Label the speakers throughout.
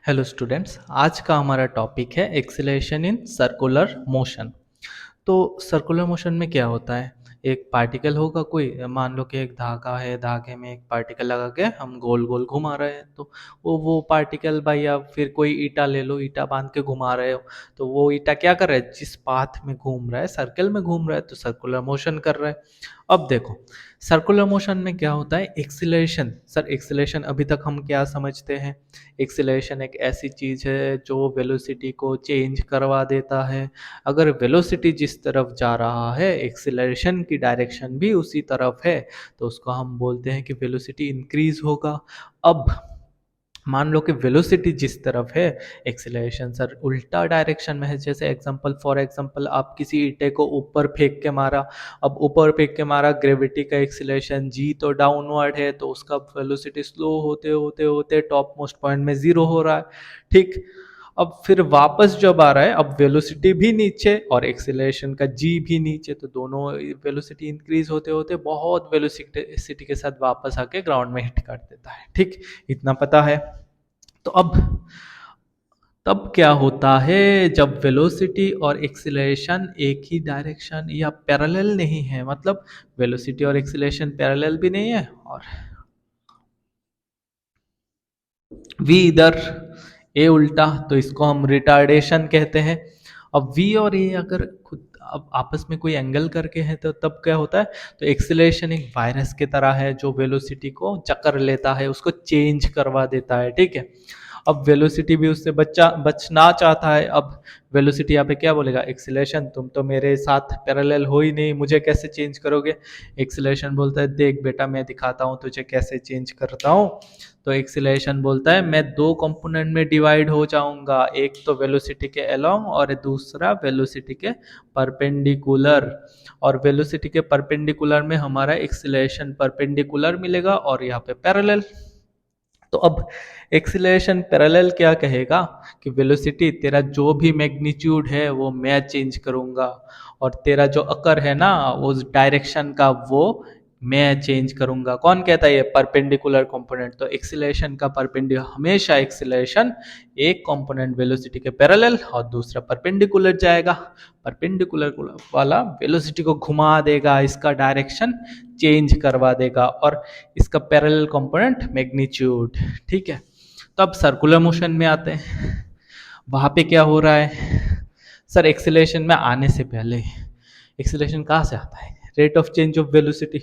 Speaker 1: Hello students, आज का हमारा टॉपिक है एक्सीलरेशन इन सर्कुलर मोशन। तो सर्कुलर मोशन में क्या होता है? एक पार्टिकल होगा, कोई मान लो कि एक धागा है, धागे में एक पार्टिकल लगा के हम गोल गोल घुमा रहे हैं। तो वो पार्टिकल भाई, या फिर कोई ईटा ले लो, ईटा बांध के घुमा रहे हो। तो वो ईटा क्या कर रहा है? जिस पाथ में घूम रहा है, सर्कल में घूम रहा है, तो सर्कुलर मोशन कर रहा है। अब देखो, सर्कुलर मोशन में क्या होता है? एक्सीलरेशन। सर, एक्सीलरेशन अभी तक हम क्या समझते हैं? एक्सीलरेशन एक ऐसी चीज है जो वेलोसिटी को चेंज करवा देता है। अगर वेलोसिटी जिस तरफ जा रहा है, एक्सीलरेशन की डायरेक्शन भी उसी तरफ है, तो उसको हम बोलते हैं कि वेलोसिटी इंक्रीज होगा। अब मान लो कि वेलोसिटी जिस तरफ है, एक्सीलरेशन सर उल्टा डायरेक्शन में है। जैसे फॉर एग्जांपल आप किसी ईंटे को ऊपर फेंक के मारा। अब ऊपर फेंक के मारा, ग्रेविटी का एक्सीलरेशन जी तो डाउनवर्ड है, तो उसका वेलोसिटी स्लो होते होते होते टॉप मोस्ट पॉइंट में जीरो हो रहा है। ठीक। अब फिर वापस जब आ रहा है, अब वेलोसिटी भी नीचे और एक्सीलरेशन का जी भी नीचे, तो दोनों वेलोसिटी इंक्रीज होते होते बहुत वेलोसिटी के साथ वापस आके ग्राउंड में हिट कर देता है। ठीक। इतना पता है। तो अब तब क्या होता है जब वेलोसिटी और एक्सीलरेशन एक ही डायरेक्शन या पैरेलल नहीं है? मतलब वेलोसिटी और एक्सीलरेशन पैरेलल भी नहीं है, और v इधर, a उल्टा, तो इसको हम रिटार्डेशन कहते हैं। अब v और a अगर खुद अब आपस में कोई एंगल करके है, तो तब क्या होता है? तो एक्सीलरेशन एक वायरस की तरह है जो वेलोसिटी को चक्कर लेता है, उसको चेंज करवा देता है। ठीक है। अब वेलोसिटी भी उससे बचना चाहता है। अब वेलोसिटी यहाँ पे क्या बोलेगा? एक्सीलरेशन, तुम तो मेरे साथ पैरेलल हो ही नहीं, मुझे कैसे चेंज करोगे? एक्सीलरेशन बोलता है, देख बेटा, मैं दिखाता हूँ तुझे कैसे चेंज करता हूँ। तो एक्सीलरेशन बोलता है, मैं दो कंपोनेंट में डिवाइड हो जाऊंगा, एक तो वेलोसिटी के अलोंग और दूसरा वेलोसिटी के परपेंडिकुलर। और वेलोसिटी के परपेंडिकुलर में हमारा एक्सीलरेशन परपेंडिकुलर मिलेगा, और यहाँ पे पैरेलल। तो अब एक्सीलरेशन पैरेलल क्या कहेगा कि वेलोसिटी, तेरा जो भी मैग्नीट्यूड है वो मैं चेंज करूंगा, और तेरा जो अकर है ना, उस डायरेक्शन का, वो मैं चेंज करूंगा। कौन कहता है? ये परपेंडिकुलर कंपोनेंट। तो एक्सीलरेशन का परपेंडिकुलर, हमेशा एक्सीलरेशन एक कंपोनेंट वेलोसिटी के पैरेलल और दूसरा परपेंडिकुलर जाएगा। परपेंडिकुलर वाला वेलोसिटी को घुमा देगा, इसका डायरेक्शन चेंज करवा देगा, और इसका पैरेलल कंपोनेंट मैग्नीट्यूड। ठीक है। तो अब सर्कुलर मोशन में आते हैं। वहां पे क्या हो रहा है? सर, एक्सीलरेशन में आने से पहले, एक्सीलरेशन कहाँ से आता है? Rate of change of velocity.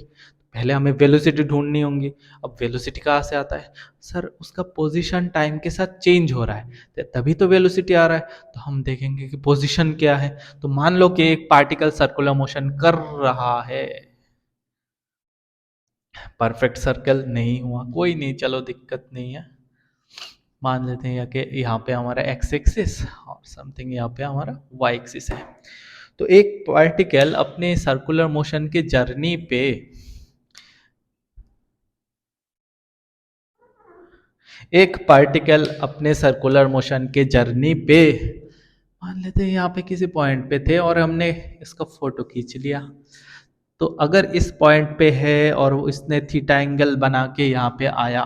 Speaker 1: पहले हमें वेलोसिटी ढूंढनी होगी। अब वेलोसिटी कहाँ से आता है? सर, उसका पोजीशन टाइम के साथ चेंज हो रहा है, तो तभी तो वेलोसिटी आ रहा है। तो हम देखेंगे कि पोजीशन क्या है। तो मान लो कि एक पार्टिकल सर्कुलर मोशन कर रहा है। परफेक्ट सर्कल नहीं हुआ, कोई नहीं, चलो दिक्कत नहीं है। मान लेते हैं कि यहाँ पे हमारा एक्स एक्सिस और समथिंग यहाँ पे हमारा वाई एक्सिस है। तो एक पार्टिकल अपने सर्कुलर मोशन के जर्नी पे, एक पार्टिकल अपने सर्कुलर मोशन के जर्नी पे, मान लेते हैं यहाँ पे किसी पॉइंट पे थे और हमने इसका फोटो खींच लिया। तो अगर इस पॉइंट पे है और इसने थीटा एंगल बना के यहाँ पे आया,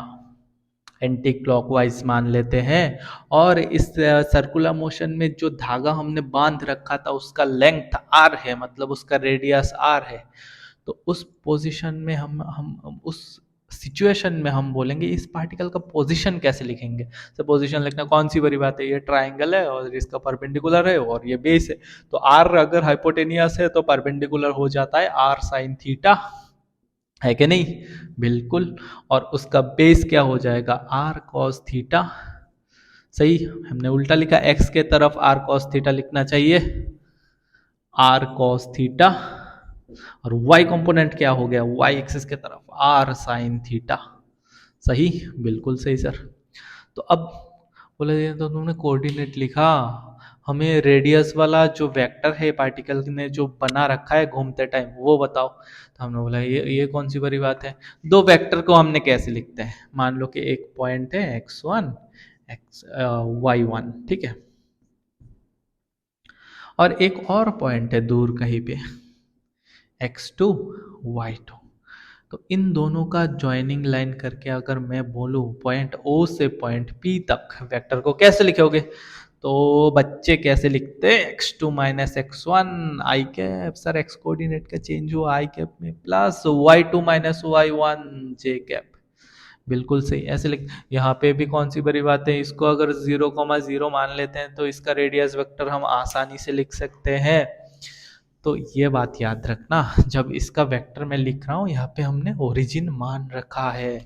Speaker 1: एंटी क्लॉकवाइज मान लेते हैं, और इस सर्कुलर मोशन में जो धागा हमने बांध रखा था उसका लेंथ आर है, मतलब उसका रेडियस आर है। तो उस पोजीशन में हम उस सिचुएशन में हम बोलेंगे इस पार्टिकल का पोजीशन कैसे लिखेंगे? तो पोजीशन लिखना कौन सी बड़ी बात है? ये ट्राइंगल है और इसका परपेंडिकुलर है और ये बेस है। तो आर अगर हाइपोटेनियस है तो परपेंडिकुलर हो जाता है आर साइन थीटा, है कि नहीं? बिल्कुल। और उसका बेस क्या हो जाएगा? R cos theta. सही। हमने उल्टा लिखा, एक्स के तरफ आर कॉस थीटा लिखना चाहिए, आर कॉस थीटा। और वाई कंपोनेंट क्या हो गया? वाई एक्सिस के तरफ आर साइन थीटा। सही। बिल्कुल सही सर। तो अब बोले, तो तुमने कोऑर्डिनेट लिखा, हमें रेडियस वाला जो वेक्टर है पार्टिकल ने जो बना रखा है घूमते टाइम, वो बताओ। तो हमने बोला ये कौन सी बड़ी बात है? दो वेक्टर को हमने कैसे लिखते हैं? मान लो कि एक पॉइंट है x1, एक्स y1, ठीक है, और एक और पॉइंट है दूर कहीं पे x2, y2। तो इन दोनों का ज्वाइनिंग लाइन करके अगर मैं बोलूँ पॉइंट ओ से पॉइंट पी तक वेक्टर को कैसे लिखोगे, तो बच्चे कैसे लिखते हैं, x2 - x1 आई कैप, सर एक्स कोऑर्डिनेट का चेंज हुआ आई कैप में, प्लस y2 - y1 जे कैप। बिल्कुल सही, ऐसे लिख। यहाँ पे भी कौन सी बड़ी बात है, इसको अगर 0,0 मान लेते हैं तो इसका रेडियस वेक्टर हम आसानी से लिख सकते हैं। तो ये बात याद रखना, जब इसका वेक्टर मैं लिख रहा हूँ यहाँ पे हमने ओरिजिन मान रखा है।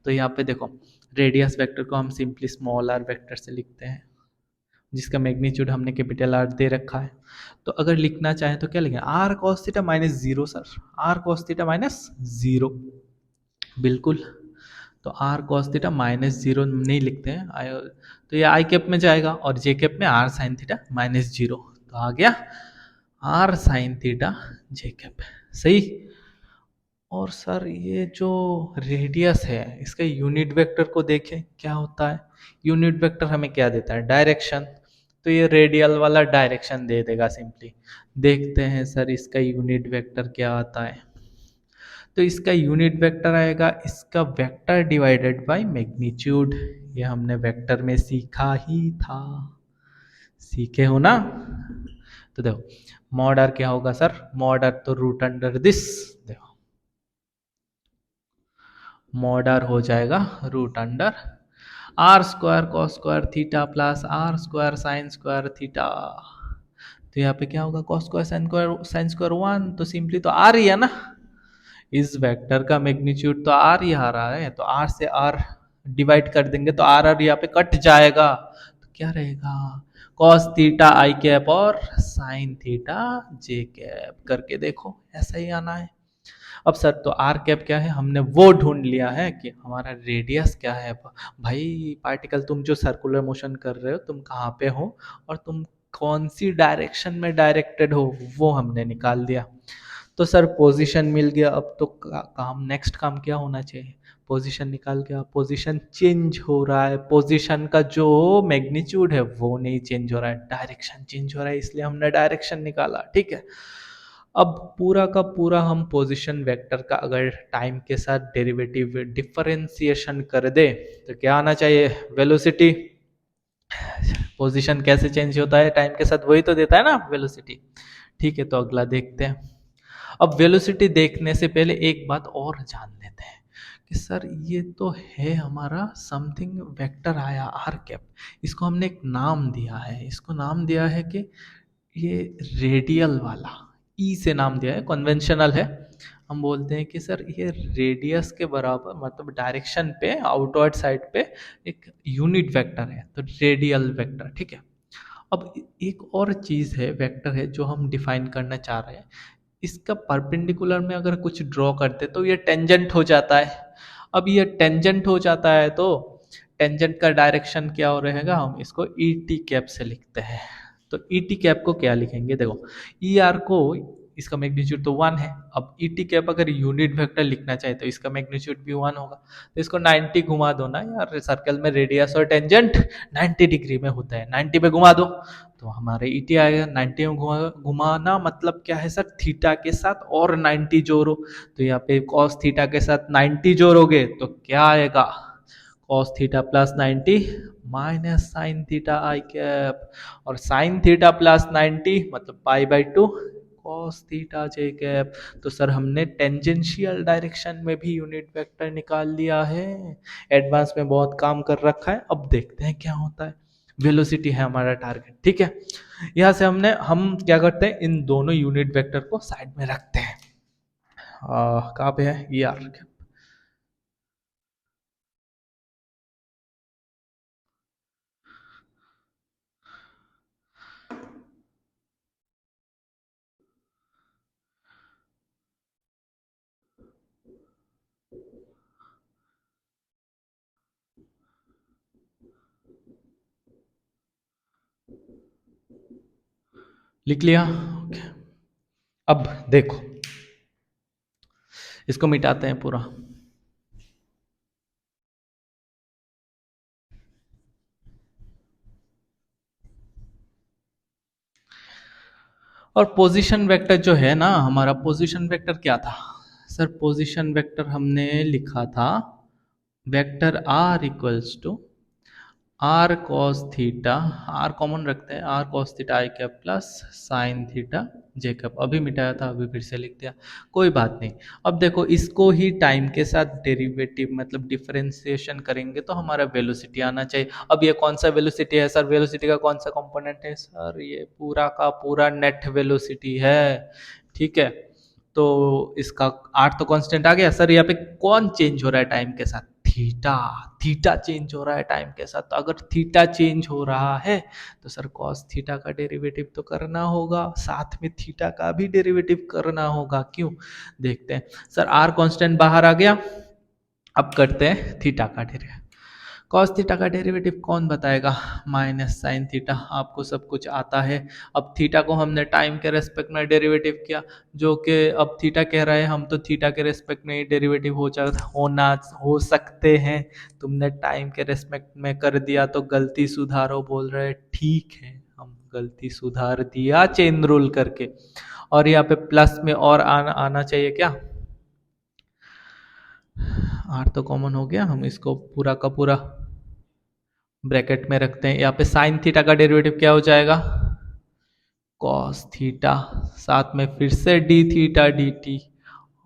Speaker 1: तो यहाँ पे देखो, रेडियस वेक्टर को हम सिंपली स्मॉल आर वेक्टर से लिखते हैं, जिसका मैग्नीट्यूड हमने कैपिटल आर दे रखा है। तो अगर लिखना चाहें तो क्या लिखें, r cos theta minus zero. Sir r cos theta minus zero, बिल्कुल। तो r cos theta minus zero नहीं लिखते हैं, तो ये आई कैप में जाएगा और जे कैप में r sine theta minus zero. तो आ गया r sine theta j cap, सही। और सर ये जो रेडियस है इसका यूनिट वेक्टर को देखें क्या होता है। यूनिट वेक्टर हमें क्या देता है, डायरेक्शन। तो ये रेडियल वाला डायरेक्शन दे देगा सिंपली। देखते हैं सर इसका यूनिट वेक्टर क्या आता है। तो इसका यूनिट वेक्टर आएगा इसका वेक्टर डिवाइडेड बाय मैग्नीट्यूड। ये हमने वेक्टर में सीखा ही था, सीखे हो ना। तो देखो मॉड आर क्या होगा सर, मॉड आर तो रूट अंडर दिस, देखो मॉड आर हो जाएगा root under r square cos square theta plus r square sine square theta. तो यहाँ पे क्या होगा, cos square sine square one, तो सिंपली तो आर ही है ना, इस वेक्टर का मैग्नीट्यूड तो आर ही आ रहा है, तो आर से आर डिवाइड कर देंगे तो आर आर यहाँ पे कट जाएगा। तो क्या रहेगा, कॉस थीटा आई कैप और साइन थीटा जे कैप करके देखो, ऐसा ही आना है। अब सर तो आर कैप क्या है, हमने वो ढूंढ लिया है कि हमारा रेडियस क्या है। भाई पार्टिकल तुम जो सर्कुलर मोशन कर रहे हो तुम कहाँ पे हो और तुम कौन सी डायरेक्शन में डायरेक्टेड हो, वो हमने निकाल दिया। तो सर पोजीशन मिल गया, अब तो काम नेक्स्ट काम क्या होना चाहिए, पोजीशन निकाल के। पोजीशन चेंज हो रहा है, पोजीशन का जो मैग्नीट्यूड है वो नहीं चेंज हो रहा है, डायरेक्शन चेंज हो रहा है, इसलिए हमने डायरेक्शन निकाला, ठीक है। अब पूरा का पूरा हम पोजीशन वेक्टर का अगर टाइम के साथ डेरिवेटिव डिफरेंशिएशन कर दे तो क्या आना चाहिए, वेलोसिटी। पोजीशन कैसे चेंज होता है टाइम के साथ, वही तो देता है ना वेलोसिटी। ठीक है, तो अगला देखते हैं। अब वेलोसिटी देखने से पहले एक बात और जान लेते हैं कि सर ये तो है हमारा समथिंग वेक्टर आया आर कैप, इसको हमने एक नाम दिया है, इसको नाम दिया है कि ये रेडियल वाला, ई से नाम दिया है, कन्वेंशनल है। हम बोलते हैं कि सर ये रेडियस के बराबर, मतलब डायरेक्शन पे आउटवर्ड साइड पे एक यूनिट वेक्टर है, तो रेडियल वेक्टर, ठीक है। अब एक और चीज़ है, वेक्टर है जो हम डिफाइन करना चाह रहे हैं, इसका परपेंडिकुलर में अगर कुछ ड्रॉ करते तो ये टेंजेंट हो जाता है। अब ये टेंजेंट हो जाता है तो टेंजेंट का डायरेक्शन क्या हो रहेगा, हम इसको ई टी कैप से लिखते हैं। तो ई टी कैप को क्या लिखेंगे, देखो ई आर को, इसका मैग्नीट्यूड तो वन है। अब ई टी कैप अगर यूनिट वेक्टर लिखना चाहे तो इसका मैग्नीट्यूड भी वन होगा। तो इसको 90 घुमा दो ना यार, सर्कल में रेडियस और टेंजेंट 90 डिग्री में होता है, 90 पे घुमा दो तो हमारे ई टी आएगा। 90 में घुमाना मतलब क्या है सर, थीटा के साथ और 90 जोड़ो। तो यहाँ पे कॉस थीटा के साथ 90 जोड़ोगे तो क्या आएगा, cos theta plus 90 minus sine theta i cap, और साइन थीटा प्लस 90 मतलब pi by two cos theta j cap. तो सर हमने टेंजेंशियल डायरेक्शन में भी यूनिट वेक्टर निकाल लिया है, एडवांस में बहुत काम कर रखा है। अब देखते हैं क्या होता है, वेलोसिटी है हमारा टारगेट, ठीक है। यहाँ से हम क्या करते हैं, इन दोनों यूनिट वेक्टर को साइड में रखते हैं। कहाँ पे है ये यार, लिख लिया, ओके। अब देखो इसको मिटाते हैं पूरा। और पोजीशन वेक्टर जो है ना, हमारा पोजीशन वेक्टर क्या था, सर पोजीशन वेक्टर हमने लिखा था vector r equals to r cos theta, r common रखते हैं, r cos theta i cap plus sine theta j cap. अभी मिटाया था, अभी फिर से लिख दिया, कोई बात नहीं। अब देखो इसको ही टाइम के साथ डेरिवेटिव मतलब डिफरेंशिएशन करेंगे तो हमारा वेलोसिटी आना चाहिए। अब ये कौन सा वेलोसिटी है सर? वेलोसिटी का कौन सा कंपोनेंट है सर? ये पूरा का पूरा नेट वेलोसिटी है, ठीक है। तो इसका आर तो कांस्टेंट आ गया सर। यहाँ पे कौन चेंज हो रहा है टाइम के साथ? थीटा। थीटा चेंज हो रहा है टाइम के साथ, तो अगर थीटा चेंज हो रहा है तो सर कॉस थीटा का डेरिवेटिव तो करना होगा, साथ में थीटा का भी डेरिवेटिव करना होगा। क्यों? देखते हैं। सर आर कांस्टेंट बाहर आ गया, अब करते हैं थीटा का डेरिवेटिव। कॉस थीटा का डेरिवेटिव कौन बताएगा? माइनस साइन थीटा, आपको सब कुछ आता है। अब थीटा को हमने टाइम के रेस्पेक्ट में डेरिवेटिव किया, जो कि अब थीटा कह रहा है हम तो थीटा के रेस्पेक्ट में ही डेरिवेटिव हो सकते हैं। तुमने टाइम के रेस्पेक्ट में कर दिया तो गलती सुधारो बोल रहे, ठीक है हम गलती सुधार दिया चेन रूल करके। और यहाँ पे प्लस में और आना चाहिए क्या? आर तो कॉमन हो गया, हम इसको पूरा का पूरा ब्रैकेट में रखते हैं। यहाँ पे साइन थीटा का डेरिवेटिव क्या हो जाएगा? कॉस थीटा, साथ में फिर से डी थीटा डी टी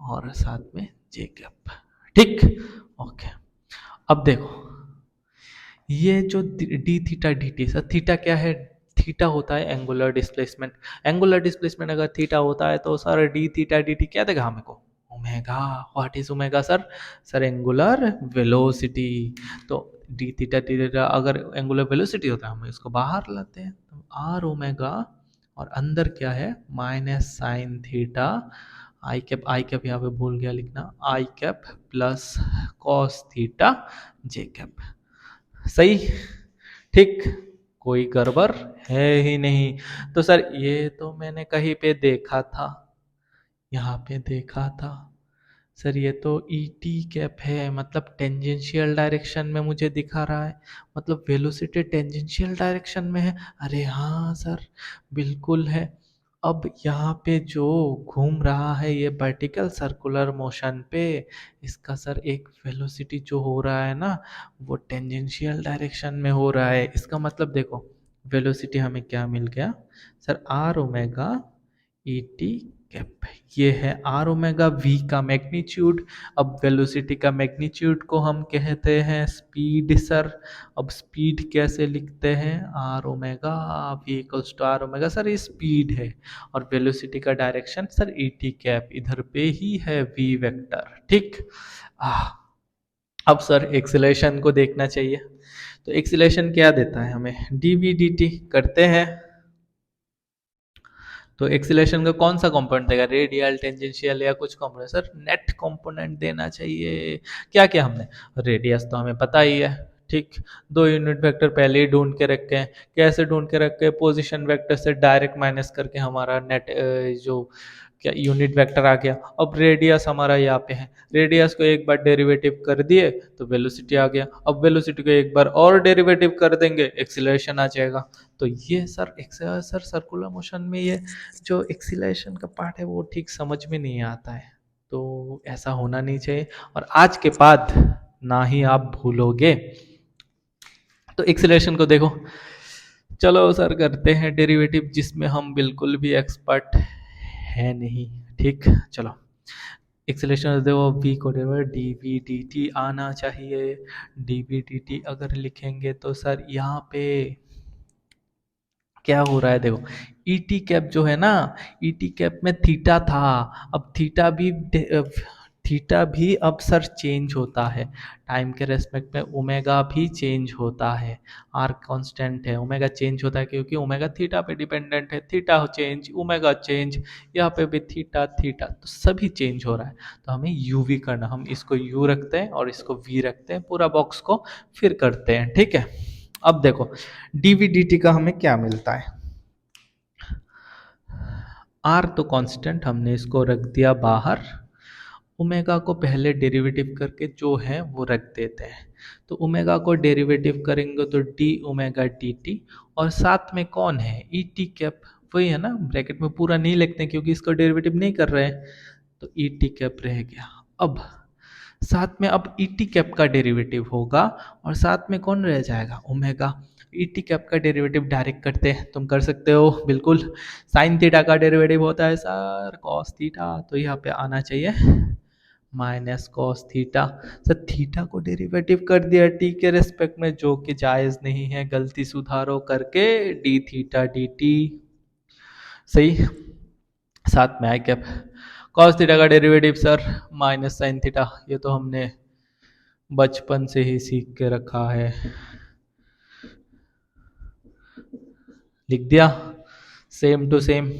Speaker 1: और साथ में जे कैप, ठीक। ओके, अब देखो ये जो D theta D T, sir theta क्या है? थीटा होता है एंगुलर डिस्प्लेसमेंट। एंगुलर डिस्प्लेसमेंट अगर थीटा होता है तो sir D theta D T क्या देगा हमें को? Omega. What is omega sir? Sir angular velocity. तो डी थीटा डी थीटा अगर एंगुलर वेलोसिटी होता है हम इसको बाहर लाते हैं तो आर ओमेगा, और अंदर क्या है? Minus sine theta i cap यहाँ पे भूल गया लिखना, आई cap plus cos theta j cap. सही, ठीक, कोई गड़बड़ है ही नहीं। तो सर ये तो मैंने कहीं पे देखा था, यहाँ पे देखा था सर, ये तो ई टी कैप है, मतलब टेंजेंशियल डायरेक्शन में मुझे दिखा रहा है, मतलब वेलोसिटी टेंजेंशियल डायरेक्शन में है। अरे हाँ सर, बिल्कुल है। अब यहाँ पे जो घूम रहा है ये वर्टिकल सर्कुलर मोशन पे, इसका सर एक वेलोसिटी जो हो रहा है ना वो टेंजेंशियल डायरेक्शन में हो रहा है। इसका मतलब देखो वेलोसिटी हमें क्या मिल गया sir? R omega e t cap, ये है आर ओमेगा वी का मैग्नीट्यूड। अब वेलोसिटी का मैग्नीट्यूड को हम कहते हैं स्पीड सर। अब स्पीड कैसे लिखते हैं? R omega v equals to r omega, sir ये स्पीड है। और वेलोसिटी का direction sir e t cap इधर पे ही है, वी वेक्टर, ठीक। अब सर एक्सीलरेशन को देखना चाहिए, तो एक्सीलरेशन क्या देता है हमें? डी वी डी टी करते हैं। तो एक्सीलरेशन का कौन सा कंपोनेंट देगा? रेडियल, टेंजेंशियल या कुछ कंपोनेंट? सर नेट कंपोनेंट देना चाहिए। क्या क्या हमने? रेडियस तो हमें पता ही है, ठीक। दो यूनिट वेक्टर पहले ही ढूंढ के रखे हैं। कैसे ढूंढ के रखे हैं? पोजीशन वेक्टर से डायरेक्ट माइनस करके हमारा नेट जो क्या यूनिट वेक्टर आ गया। अब रेडियस हमारा यहाँ पे है, रेडियस को एक बार डेरिवेटिव कर दिए तो वेलोसिटी आ गया। अब वेलोसिटी को एक बार और डेरिवेटिव कर देंगे, एक्सीलरेशन आ जाएगा। तो ये सर सर सर्कुलर मोशन में ये जो एक्सीलरेशन का पार्ट है वो ठीक समझ में नहीं आता है, तो ऐसा होना नहीं चाहिए और आज के बाद ना ही आप भूलोगे। तो एक्सीलरेशन को देखो, चलो सर करते हैं डेरिवेटिव जिसमें हम बिल्कुल भी एक्सपर्ट है नहीं, ठीक। चलो एक्सीलरेशन देखो, v को डी वी डी टी आना चाहिए। डी वी डी टी अगर लिखेंगे तो सर यहाँ पे क्या हो रहा है देखो, ई टी कैप जो है ना, ई टी कैप में थीटा था। अब थीटा भी अब सर चेंज होता है टाइम के रेस्पेक्ट में, ओमेगा भी चेंज होता है। आर कांस्टेंट है, ओमेगा चेंज होता है क्योंकि ओमेगा थीटा पे डिपेंडेंट है। थीटा चेंज, ओमेगा चेंज, यहाँ पे भी थीटा थीटा, तो सभी चेंज हो रहा है। तो हमें यू वी करना, हम इसको यू रखते हैं और इसको वी रखते हैं, पूरा बॉक्स को फिर करते हैं, ठीक है। अब देखो डीवीडीटी का हमें क्या मिलता है? आर तो कांस्टेंट, हमने इसको रख दिया बाहर। ओमेगा को पहले डेरिवेटिव करके जो है वो रख देते हैं। तो ओमेगा को डेरिवेटिव करेंगे तो डी ओमेगा डी टी, और साथ में कौन है? ई टी कैप, वही है ना, ब्रैकेट में पूरा नहीं लिखते हैं क्योंकि इसको डेरिवेटिव नहीं कर रहे हैं। तो ई टी कैप रह गया। अब साथ में अब ई टी कैप का डेरिवेटिव होगा और साथ में कौन रह जाएगा, ओमेगा। ई टी कैप का डेरिवेटिव डायरेक्ट करते हैं, तुम कर सकते हो बिल्कुल। साइन थीटा का डेरिवेटिव होता है सर कॉस थीटा, तो यहाँ पे आना चाहिए minus cos theta. Sir theta को डेरिवेटिव कर दिया टी के रेस्पेक्ट में, जो कि जायज नहीं है, गलती सुधारो करके डी थीटा डी टी। सही। साथ में आई कैप कॉस थीटा का derivative sir minus sine theta, ये तो हमने बचपन से ही सीख के रखा है, लिख दिया सेम टू सेम।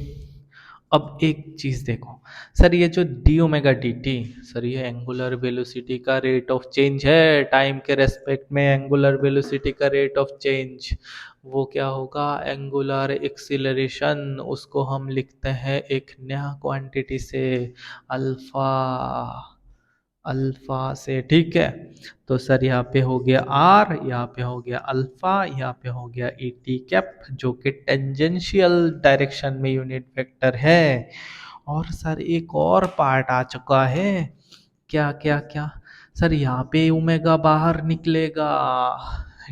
Speaker 1: अब एक चीज देखो सर, ये जो D omega D T, sir ये एंगुलर वेलोसिटी का रेट ऑफ चेंज है, टाइम के रेस्पेक्ट में एंगुलर वेलोसिटी का रेट ऑफ चेंज, वो क्या होगा, एंगुलर एक्सीलरेशन। उसको हम लिखते हैं एक नया क्वांटिटी से, अल्फा, अल्फा से, ठीक है। तो सर यहाँ पे हो गया आर, यहाँ पे हो गया अल्फा, यहाँ पे हो गया ई टी कैप, जो कि टेंजेंशियल डायरेक्शन में यूनिट वेक्टर है। और सर एक और पार्ट आ चुका है, क्या क्या क्या, सर यहाँ पे ओमेगा बाहर निकलेगा,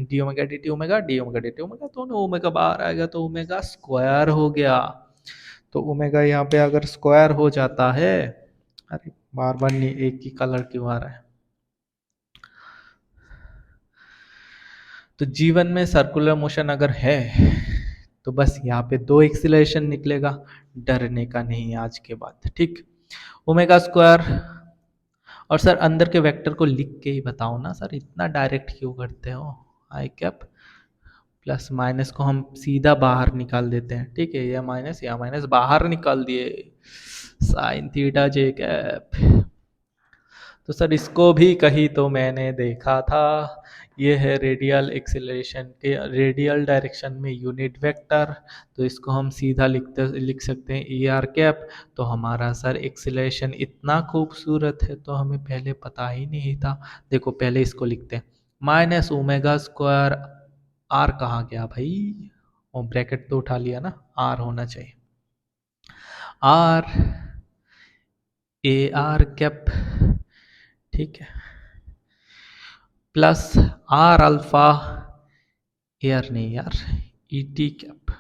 Speaker 1: D omega D T omega, D omega D T omega, दोनों ओमेगा बाहर आएगा तो ओमेगा स्क्वायर हो गया। तो ओमेगा यहाँ पे अगर स्क्वायर हो जाता है, अरे बार बार नहीं, एक ही कलर क्यों आ रहा है। तो जीवन में सर्कुलर मोशन अगर है तो बस यहाँ पे दो एक्सीलरेशन निकलेगा, डरने का नहीं है आज के बाद, ठीक। ओमेगा स्क्वायर, और सर अंदर के वेक्टर को लिख के ही बताओ ना सर, इतना डायरेक्ट क्यों करते हो। आई कैप प्लस माइनस को हम सीधा बाहर निकाल देते हैं, ठीक है, या माइनस बाहर निकाल दिए, साइन थीटा जे कैप। तो सर इसको भी कहीं तो मैंने देखा था, ये है रेडियल एक्सीलरेशन के रेडियल डायरेक्शन में यूनिट वेक्टर, तो इसको हम सीधा लिख सकते हैं ई आर कैप। तो हमारा सर एक्सीलरेशन इतना खूबसूरत है तो हमें पहले पता ही नहीं था। देखो पहले इसको लिखते हैं, माइनस ओमेगा स्क्वायर, आर कहाँ गया भाई, वो ब्रैकेट तो उठा लिया ना, आर होना चाहिए, आर ए आर कैप, ठीक है, प्लस आर अल्फा, एयर नहीं यार, ई टी कैप,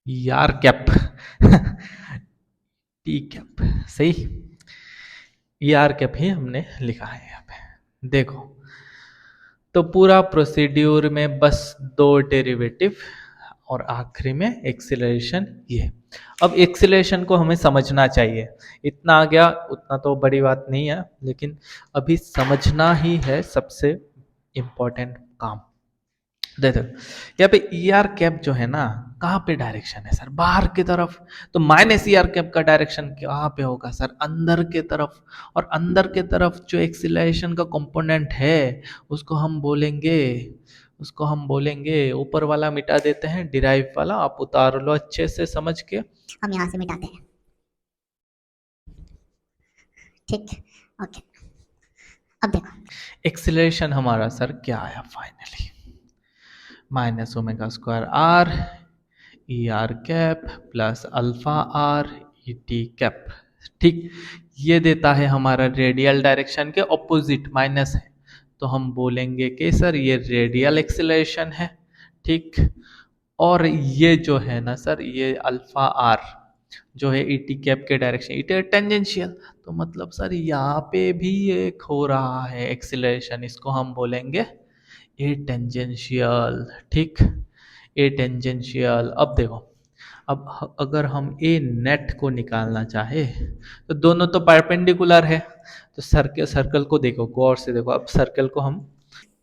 Speaker 1: यार कैप टी कैप, सही, ई आर कैप ही हमने लिखा है यहाँ पे। देखो तो पूरा प्रोसीड्यूर में बस दो डेरिवेटिव और आखिरी में एक्सीलरेशन ये। अब एक्सीलरेशन को हमें समझना चाहिए, इतना आ गया उतना तो बड़ी बात नहीं है, लेकिन अभी समझना ही है सबसे इम्पोर्टेंट काम। देखो यहाँ पे ई आर कैप जो है ना, कहाँ पे डायरेक्शन है सर, बाहर की तरफ, तो माइनस ई आर कैप का डायरेक्शन कहाँ पे होगा सर, अंदर के तरफ। और अंदर के तरफ जो एक्सीलरेशन का कंपोनेंट है उसको हम बोलेंगे, उसको हम बोलेंगे, ऊपर वाला मिटा देते हैं, डिराइव वाला आप उतार लो अच्छे से समझ के,
Speaker 2: हम यहाँ से मिटाते हैं, ठीक, ओके। अब देखो
Speaker 1: एक्सीलरेशन हमारा सर क्या आया finally, minus omega square R E R cap plus alpha R E t cap, ठीक। ये देता है हमारा रेडियल डायरेक्शन के ऑपोजिट माइनस है, तो हम बोलेंगे कि सर ये रेडियल एक्सीलरेशन है, ठीक। और ये जो है ना सर, ये अल्फा आर जो है ई टी कैप के डायरेक्शन, इट है टेंजेंशियल, तो मतलब सर यहाँ पे भी एक हो रहा है एक्सीलरेशन, इसको हम बोलेंगे ए टेंजेंशियल, ठीक, ए टेंजेंशियल। अब देखो, अब अगर हम ए नेट को निकालना चाहे तो दोनों तो परपेंडिकुलर है, तो सर्कल को देखो, गौर से देखो, अब सर्कल को हम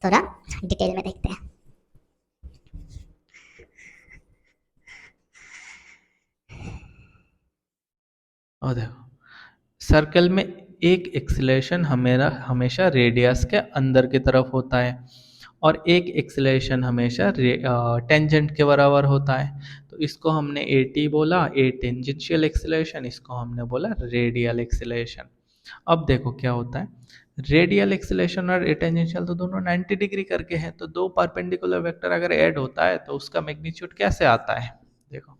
Speaker 2: थोड़ा डिटेल में देखते हैं।
Speaker 1: और देखो सर्कल में एक एक्सीलरेशन हमेशा रेडियस के अंदर की तरफ होता है और एक एक्सीलरेशन हमेशा टेंजेंट के बराबर होता है, तो इसको हमने ए टी बोला, ए टेंजेंशियल एक्सीलरेशन, इसको हमने बोला रेडियल एक्सीलरेशन। अब देखो क्या होता है, रेडियल एक्सीलरेशन और ए टेंजेंशियल तो दोनों 90 डिग्री करके हैं, तो दो परपेंडिकुलर वेक्टर अगर ऐड होता है तो उसका मैग्नीट्यूड कैसे आता है, देखो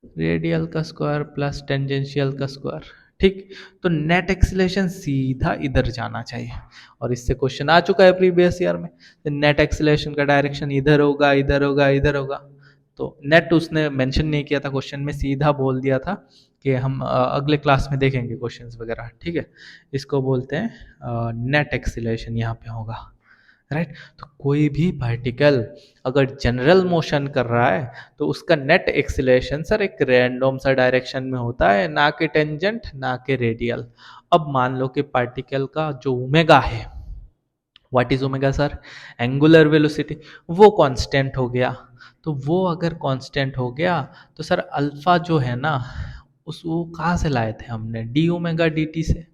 Speaker 1: रेडियल का स्क्वायर प्लस टेंजेंशियल का स्क्वायर। ठीक, तो नेट एक्सीलरेशन सीधा इधर जाना चाहिए, और इससे क्वेश्चन आ चुका है प्रीवियस ईयर में। नेट एक्सीलरेशन का डायरेक्शन इधर होगा, इधर होगा, इधर होगा। तो नेट उसने मेंशन नहीं किया था क्वेश्चन में, सीधा बोल दिया था कि हम अगले क्लास में देखेंगे क्वेश्चंस वगैरह। ठीक है, इसको बोलते हैं नेट एक्सीलरेशन यहाँ पे होगा, राइट। तो कोई भी पार्टिकल अगर जनरल मोशन कर रहा है तो उसका नेट एक्सीलरेशन सर एक रैंडम सा डायरेक्शन में होता है, ना कि टेंजेंट ना कि रेडियल। अब मान लो कि पार्टिकल का जो ओमेगा है, what is omega sir, angular velocity, वो कांस्टेंट हो गया। तो वो अगर कांस्टेंट हो गया तो सर अल्फा जो है ना, उस वो कहाँ से लाए थे हमने, डी ओमेगा डी टी से,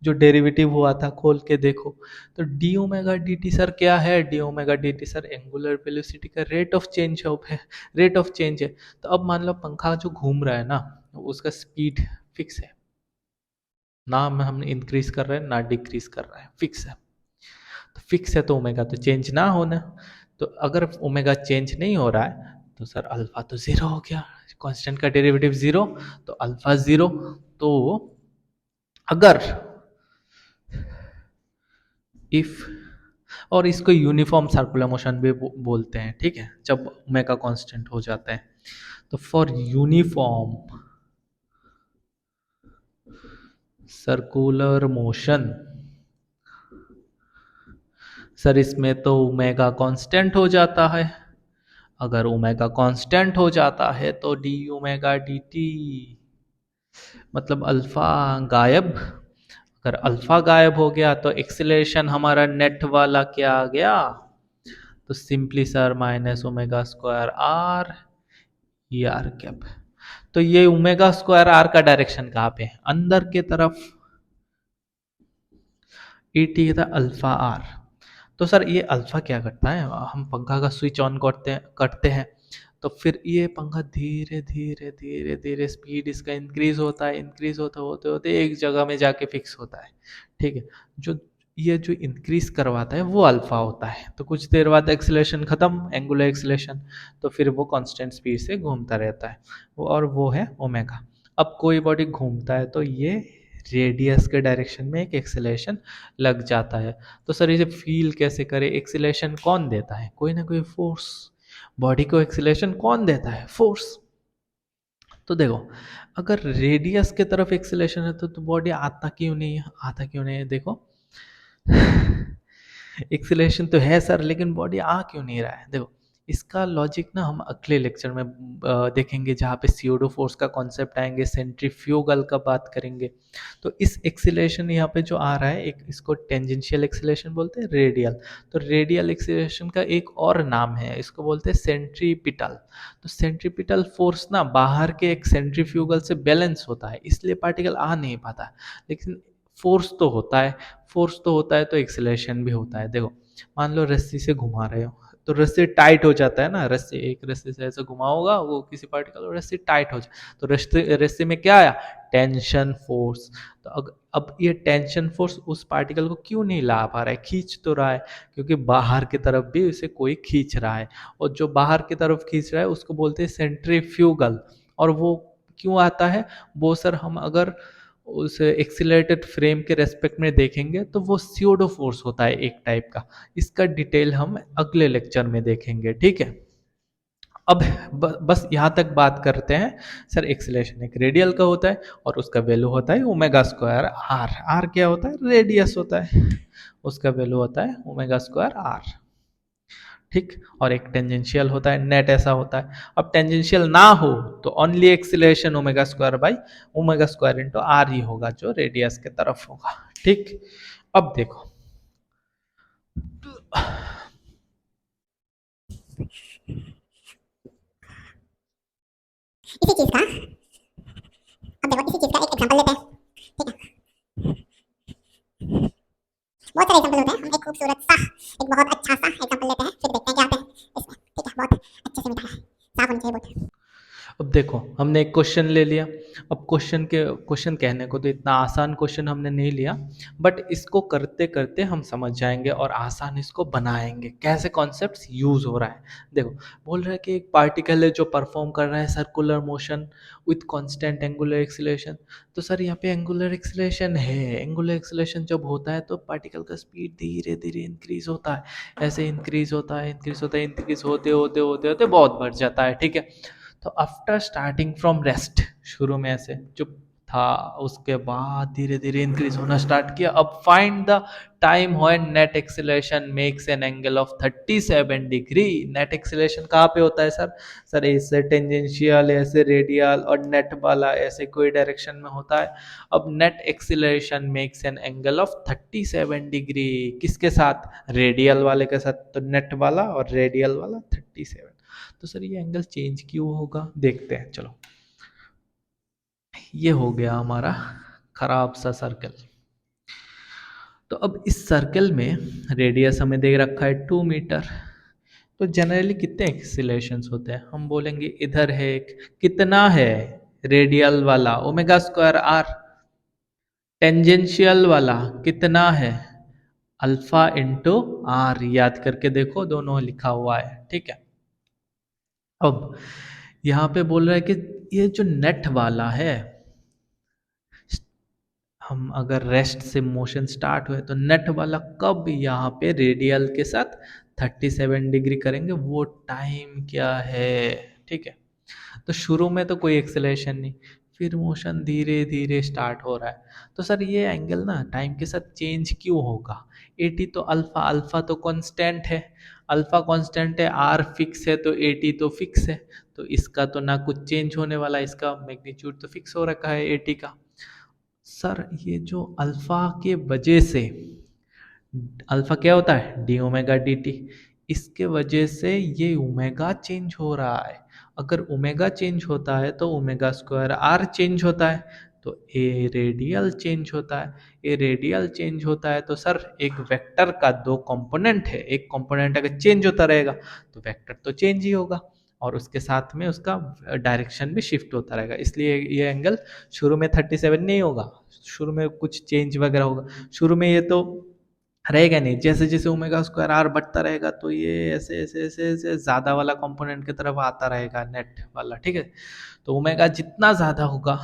Speaker 1: जो डेरिवेटिव हुआ था, खोल के देखो। तो D omega D T sir क्या है, D omega D T sir angular velocity का रेट ऑफ चेंज है, रेट ऑफ चेंज है। तो अब मान लो पंखा जो घूम रहा है ना, उसका स्पीड फिक्स है ना, हम इंक्रीज कर रहे हैं ना डिक्रीज कर रहा है, फिक्स है। तो फिक्स है तो ओमेगा तो चेंज ना होना। तो अगर ओमेगा चेंज नहीं हो रहा है तो सर अल्फा तो जीरो हो गया, कांस्टेंट का डेरिवेटिव जीरो, तो अल्फा जीरो। तो अगर इफ, और इसको यूनिफॉर्म सर्कुलर मोशन भी बोलते हैं, ठीक है, जब ओमेगा कांस्टेंट हो जाता है। तो for uniform circular motion sir इसमें तो ओमेगा कांस्टेंट हो जाता है। अगर ओमेगा कांस्टेंट हो जाता है तो डी ओमेगा डी टी मतलब अल्फा गायब। अगर अल्फा गायब हो गया तो एक्सीलरेशन हमारा नेट वाला क्या आ गया, तो simply sir minus omega square R E R cap. तो ये ओमेगा स्क्वायर आर का डायरेक्शन कहाँ पे है, अंदर के तरफ, ई टी था अल्फा आर। तो सर ये अल्फा क्या करता है, हम पंखा का स्विच ऑन करते हैं तो फिर ये पंखा धीरे धीरे धीरे धीरे स्पीड इसका इंक्रीज होता है, इंक्रीज होते होते एक जगह में जाके फिक्स होता है। ठीक है, जो ये जो इंक्रीज करवाता है वो अल्फा होता है। तो कुछ देर बाद एक्सीलरेशन खत्म, एंगुलर एक्सीलरेशन, तो फिर वो कांस्टेंट स्पीड से घूमता रहता है, और वो है ओमेगा। अब कोई बॉडी घूमता है तो ये रेडियस के डायरेक्शन में एक एक्सीलरेशन लग जाता है। तो सर इसे फील कैसे करें, एक्सीलरेशन कौन देता है, कोई ना कोई फोर्स। बॉडी को एक्सीलरेशन कौन देता है, फोर्स। तो देखो, अगर रेडियस के तरफ एक्सीलरेशन है तो बॉडी आता क्यों नहीं है, आता क्यों नहीं है, देखो एक्सीलरेशन तो है सर, लेकिन बॉडी आ क्यों नहीं रहा है। देखो इसका लॉजिक ना हम अगले लेक्चर में देखेंगे, जहाँ पे सीओडो फोर्स का कॉन्सेप्ट आएंगे, सेंट्रीफ्यूगल का बात करेंगे। तो इस एक्सीलरेशन यहाँ पे जो आ रहा है, एक इसको टेंजेंशियल एक्सीलरेशन बोलते हैं, रेडियल। तो रेडियल एक्सीलरेशन का एक और नाम है, इसको बोलते हैं सेंट्रीपिटल। तो सेंट्रीपिटल फोर्स ना बाहर के एक सेंट्रीफ्यूगल से बैलेंस होता है, इसलिए पार्टिकल आ नहीं पाता। लेकिन फोर्स तो होता है, फोर्स तो होता है तो एक्सीलरेशन भी होता है। देखो मान लो रस्सी से घुमा रहे हो तो रस्सी टाइट हो जाता है ना, रस्सी एक रस्सी से ऐसे घुमाओगा वो किसी पार्टिकल, और रस्सी टाइट हो जाए तो रस्सी रस्सी में क्या आया, टेंशन फोर्स। तो अब ये टेंशन फोर्स उस पार्टिकल को क्यों नहीं ला पा रहा है, खींच तो रहा है, क्योंकि बाहर की तरफ भी उसे कोई खींच रहा है, और जो बाहर की तरफ खींच रहा है उसको बोलते हैं सेंट्रीफ्यूगल। और वो क्यों आता है, वो सर हम अगर उस एक्सीलरेटेड फ्रेम के रेस्पेक्ट में देखेंगे तो वो स्यूडो फोर्स होता है एक टाइप का। इसका डिटेल हम अगले लेक्चर में देखेंगे, ठीक है। अब बस यहाँ तक बात करते हैं। सर एक्सीलरेशन एक रेडियल का होता है और उसका वैल्यू होता है ओमेगा स्क्वायर आर। आर क्या होता है, रेडियस होता है, उसका वैल्यू होता है ओमेगा स्क्वायर आर। ठीक, और एक टेंजेंशियल होता है, नेट ऐसा होता है। अब टेंजेंशियल ना हो तो only acceleration omega square by omega square into r ही होगा, जो रेडियस के तरफ होगा। ठीक, अब देखो
Speaker 2: इसी चीज का, अब देखो इसी चीज का एक एग्जांपल लेते हैं, ठीक है। बहुत सारे एग्जांपल होते हैं, हम एक खूबसूरत सा, एक बहुत अच्छा सा एग्जांपल लेते हैं, फिर देखते हैं क्या आता है इसमें, ठीक है। बहुत अच्छे से मिटा है, साफ होनी चाहिए बोर्ड।
Speaker 1: अब देखो हमने एक क्वेश्चन ले लिया। अब क्वेश्चन कहने को तो इतना आसान क्वेश्चन हमने नहीं लिया, बट इसको करते करते हम समझ जाएंगे और आसान इसको बनाएंगे कैसे कॉन्सेप्ट्स यूज हो रहा है। देखो, बोल रहा है कि एक पार्टिकल है जो परफॉर्म कर रहा है circular motion with constant angular acceleration. तो सर यहाँ पे एंगुलर एक्सीलरेशन है, एंगुलर एक्सीलरेशन जब होता है तो पार्टिकल का स्पीड धीरे धीरे इंक्रीज होता है, ऐसे इंक्रीज होता है, इंक्रीज होता है, इंक्रीज होते होते होते होते बहुत बढ़ जाता है, ठीक है। तो आफ्टर स्टार्टिंग फ्रॉम रेस्ट, शुरू में ऐसे चुप था, उसके बाद धीरे धीरे इंक्रीज होना स्टार्ट किया। अब find the time when net acceleration makes an angle of 37 degree. Net acceleration कहाँ पे होता है सर? सर ऐसे टेंजेंशियल, ऐसे रेडियल, और नेट वाला ऐसे कोई डायरेक्शन में होता है। अब net acceleration makes an angle of 37 degree, किसके साथ? रेडियल वाले के साथ। तो नेट वाला और रेडियल वाला 37। तो सर ये एंगल चेंज क्यों होगा, देखते हैं चलो। ये हो गया हमारा खराब सा सर्कल। तो अब इस सर्कल में रेडियस हमें दे रखा है 2 मीटर। तो जनरली कितने एक्सीलरेशंस होते हैं? हम बोलेंगे इधर है एक, कितना है? रेडियल वाला ओमेगा स्क्वायर आर। टेंजेंशियल वाला कितना है? Alpha into r. याद करके देखो, दोनों लिखा हुआ है, ठीक है। अब यहाँ पे बोल रहा है कि ये जो नेट वाला है, हम अगर रेस्ट से मोशन स्टार्ट हुए तो नेट वाला कब यहाँ पे रेडियल के साथ 37 डिग्री करेंगे, वो टाइम क्या है, ठीक है। तो शुरू में तो कोई एक्सेलरेशन नहीं, फिर मोशन धीरे धीरे स्टार्ट हो रहा है। तो सर ये एंगल ना टाइम के साथ चेंज क्यों होगा? एटी तो अल्फा, अल्फा तो कांस्टेंट है, अल्फा कांस्टेंट है, आर फिक्स है, तो एटी तो फिक्स है। तो इसका तो ना कुछ चेंज होने वाला, इसका मैग्नीट्यूड तो फिक्स हो रखा है एटी का। सर ये जो अल्फा के वजह से, अल्फा क्या होता है? D omega D T. इसके वजह से ये ओमेगा चेंज हो रहा है। अगर ओमेगा चेंज होता है तो ओमेगा स्क्वायर आर चेंज होता है, तो ए रेडियल चेंज होता है। ए रेडियल चेंज होता है तो सर एक वेक्टर का दो कंपोनेंट है, एक कंपोनेंट अगर चेंज होता रहेगा तो वेक्टर तो चेंज ही होगा, और उसके साथ में उसका डायरेक्शन भी शिफ्ट होता रहेगा। इसलिए ये एंगल शुरू में 37 नहीं होगा, शुरू में कुछ चेंज वगैरह होगा। शुरू में ये तो रहेगा नहीं, जैसे जैसे ओमेगा स्क्वायर आर बढ़ता रहेगा तो ये ऐसे ऐसे ऐसे ऐसे ज़्यादा वाला कंपोनेंट की तरफ आता रहेगा, नेट वाला, ठीक है। तो ओमेगा जितना ज़्यादा होगा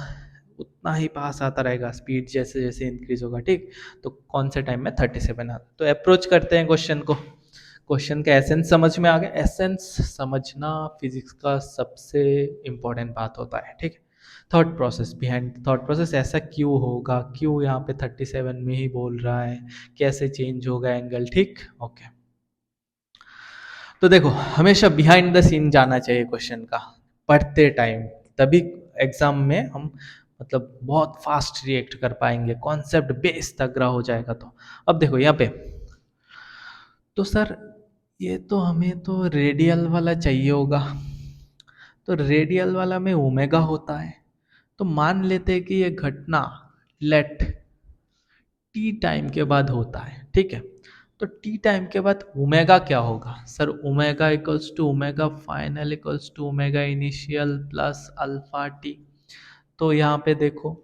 Speaker 1: उतना ही पास आता रहेगा, स्पीड जैसे जैसे इंक्रीज होगा, ठीक। तो कौन से टाइम में 37 आता? तो अप्रोच करते हैं क्वेश्चन को। क्वेश्चन का एसेंस समझ में आ गया? एसेंस समझना फिजिक्स का सबसे इम्पोर्टेंट बात होता है, ठीक है। Thought process, behind thought process, ऐसा क्यों होगा, क्यों यहाँ पे 37 में ही बोल रहा है, कैसे चेंज होगा एंगल, ठीक, ओके। तो देखो, हमेशा बिहाइंड द सीन जाना चाहिए क्वेश्चन का पढ़ते टाइम, तभी एग्जाम में हम मतलब बहुत फास्ट रिएक्ट कर पाएंगे, कॉन्सेप्ट बेस तक ग्रह हो जाएगा। तो अब देखो यहाँ पे, तो सर ये तो हमें तो रेडियल वाला चाहिए होगा, तो रेडियल वाला में ओमेगा होता है। तो मान लेते हैं कि ये घटना लेट टी टाइम के बाद होता है, ठीक है। तो टी टाइम के बाद ओमेगा क्या होगा? Sir omega equals to omega final equals to omega initial plus alpha t. तो यहाँ पे देखो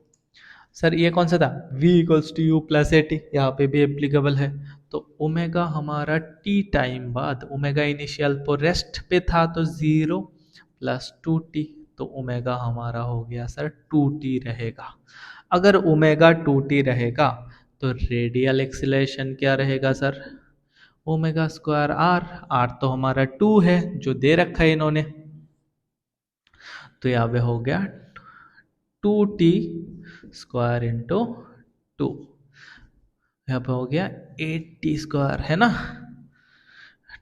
Speaker 1: सर, ये कौन सा था? v equals to u plus a t, यहाँ पे भी एप्लीकेबल है। तो ओमेगा हमारा टी टाइम बाद, ओमेगा इनिशियल पर रेस्ट पे था तो 0 प्लस 2t, तो ओमेगा हमारा हो गया सर 2t रहेगा। अगर ओमेगा 2t रहेगा तो रेडियल एक्सीलरेशन क्या रहेगा sir? Omega square r. R तो हमारा 2 है जो दे रखा है इन्होंने, तो यहाँ पे हो गया 2t स्क्वायर इंटू 2, यहाँ पे हो गया 8t स्क्वायर, है ना।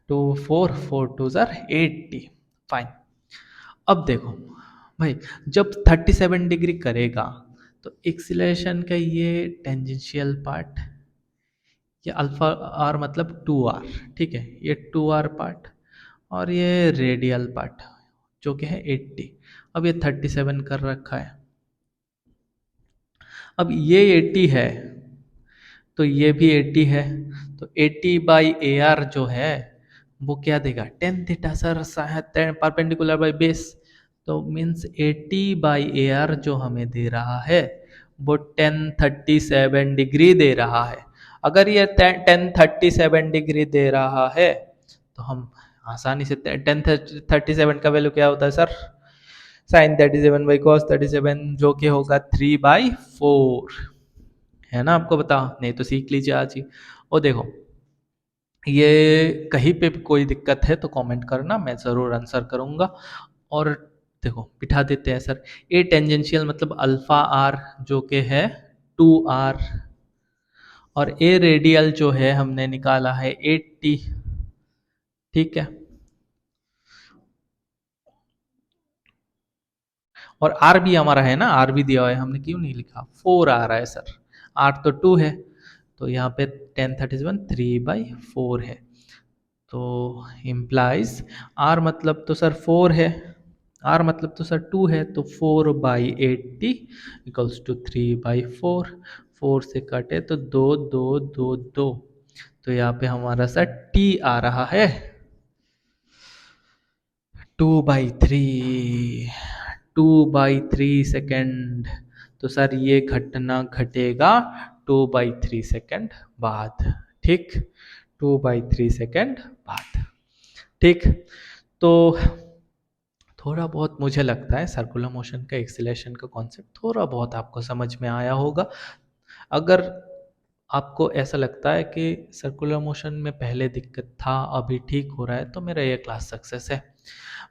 Speaker 1: 4 4 2 8t, फाइन। अब देखो भाई, जब 37 डिग्री करेगा तो एक्सीलरेशन का ये टेंजेंशियल पार्ट, ये अल्फा आर मतलब 2r, ठीक है, ये 2r पार्ट, और ये रेडियल पार्ट जो कि है 80। अब ये 37 कर रखा है, अब ये 80 है तो ये भी 80 है, तो 80 बाई ए आर जो है वो क्या देगा? Tan theta sir, perpendicular by base. तो मीन्स 80/AR जो हमें दे रहा है वो 1037 डिग्री दे रहा है। अगर ये 1037 डिग्री दे रहा है तो हम आसानी से 1037 का वैल्यू क्या होता है सर? साइन 37/cos 37 जो कि होगा 3/4, है ना? आपको बता नहीं तो सीख लीजिए आज ही। और देखो ये कहीं पे भी कोई दिक्कत है तो कमेंट करना, मैं ज़रूर आंसर करूँगा। और देखो बिठा देते हैं सर, ए टेंजेंशियल मतलब अल्फा आर जो कि है 2r, और ए रेडियल जो है हमने निकाला है 80। ठीक है, और आर भी हमारा है ना, आर भी दिया हुआ है, हमने क्यों नहीं लिखा? 4 आ रहा है सर, आर तो 2 है, तो यहाँ पे 1037 3/4 है। तो इम्प्लाइज आर मतलब तो सर 4 है, आर मतलब तो सर 2 है, तो 4/80 इक्वल्स टू 3/4। 4 से कटे तो 2 2 2 2, तो यहाँ पे हमारा सर टी आ रहा है 2/3, 2/3 सेकेंड। तो सर ये घटना घटेगा 2/3 सेकेंड बाद। ठीक, 2/3 सेकेंड बाद। ठीक, तो थोड़ा बहुत मुझे लगता है सर्कुलर मोशन का एक्सीलरेशन का कॉन्सेप्ट थोड़ा बहुत आपको समझ में आया होगा। अगर आपको ऐसा लगता है कि सर्कुलर मोशन में पहले दिक्कत था अभी ठीक हो रहा है तो मेरा ये क्लास सक्सेस है।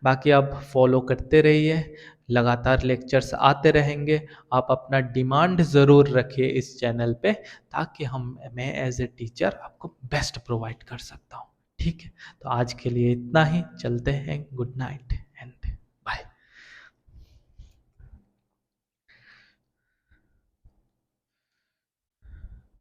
Speaker 1: बाकी आप फॉलो करते रहिए, लगातार लेक्चर्स आते रहेंगे। आप अपना डिमांड ज़रूर रखिए इस चैनल पे, ताकि मैं एज ए टीचर आपको बेस्ट प्रोवाइड कर सकता हूँ। ठीक है, तो आज के लिए इतना ही, चलते हैं, गुड नाइट।